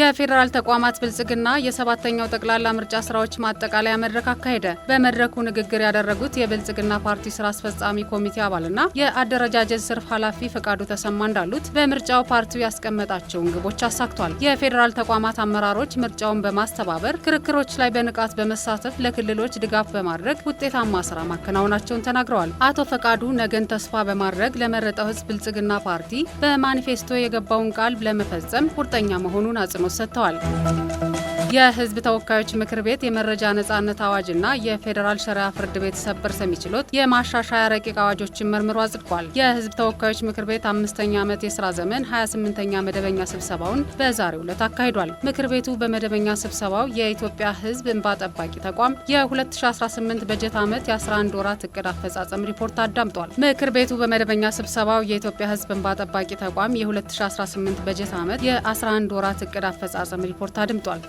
የፌዴራል ተቋማት ብልጽግና የሰባተኛው ጠቅላላ ምርጫ ስራዎች ማጠቃለያ መድረክ አካሄደ። በመድረኩ ንግግር ያደረጉት የብልጽግና ፓርቲ ስራ አስፈጻሚ ኮሚቴ አባልና የአደረጃጀት ዘርፍ ኃላፊ ፈቃዱ ተሰማ እንዳሉት በምርጫው ፓርቲው ያስቀመጣቸውን ግቦች አሳክቷል። የፌዴራል ተቋማት አመራሮች ምርጫውን በማስተባበር ክርክሮች ላይ በንቃት በመሳተፍ ለክልሎች ድጋፍ በማድረግ ውጤታማ ስራ ማከናወናቸውን ተናግረዋል። አቶ ፈቃዱ ነገን ተስፋ በማድረግ ለመረጠው ህዝብ ብልጽግና ፓርቲ በማኒፌስቶ የገባውን ቃል ለመፈጸም ቁርጠኛ መሆኑን አጽንኦት ሰጥተዋል። የህዝብ ተወካዮች ምክር ቤት የመረጃ ነጻነት አዋጅና የፌዴራል ሸሪዓ ፍርድ ቤት ሰበር ሰሚ ችሎት የማሻሻያ ረቂቅ አዋጆችን መርምሮ አጽድቋል። የህዝብ ተወካዮች ምክር ቤት 5ኛ ዓመት የስራ ዘመን 28ኛ መደበኛ ስብሰባውን በዛሬው ዕለት አካሂዷል። ምክር ቤቱ በመደበኛ ስብሰባው የኢትዮጵያ ህዝብ እንባ ጠባቂ ተቋም የ2018 በጀት ዓመት የ11 ወራት እቅድ አፈጻጸም ሪፖርት አዳምጧል። ምክር ቤቱ በመደበኛ ስብሰባው የኢትዮጵያ ህዝብ እንባ ጠባቂ ተቋም የ2018 በጀት ዓመት የ11 ወራት እቅድ አፈጻጸም ሪፖርት አድምጧል።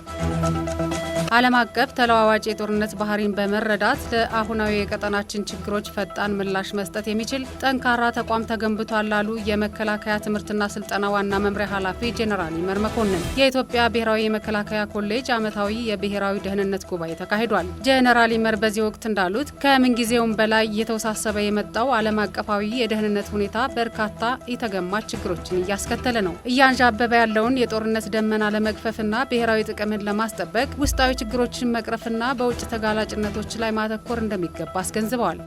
ዓለም አቀፍ ተለዋዋጭ የጦርነት ባህሪን በመረዳት ለአሁናዊ የቀጠናችን ችግሮች ፈጣን ምላሽ መስጠት የሚችል ጠንካራ ተቋም ተገንብቷል ላሉ የመከላከያ ትምህርትና ስልጠና ዋና መምሪያ ኃላፊ ጄኔራል ይመር መኮንን። የኢትዮጵያ ብሔራዊ የመከላከያ ኮሌጅ ዓመታዊ የብሔራዊ ደህንነት ጉባኤ ተካሂዷል። ጄኔራል ይመር በዚህ ወቅት እንዳሉት ከምንጊዜውም በላይ እየተወሳሰበ የመጣው ዓለም አቀፋዊ የደህንነት ሁኔታ በርካታ የተገማች ችግሮችን እያስከተለ ነው። እያንዣበበ ያለውን የጦርነት ደመና ለመግፈፍና ብሔራዊ ጥቅምን ለማስጠበቅ ውስጣዊ ችግሮችን መቅረፍና በውጭ ተጋላጭነቶች ላይ ማተኮር እንደሚገባ አስገንዝበዋል።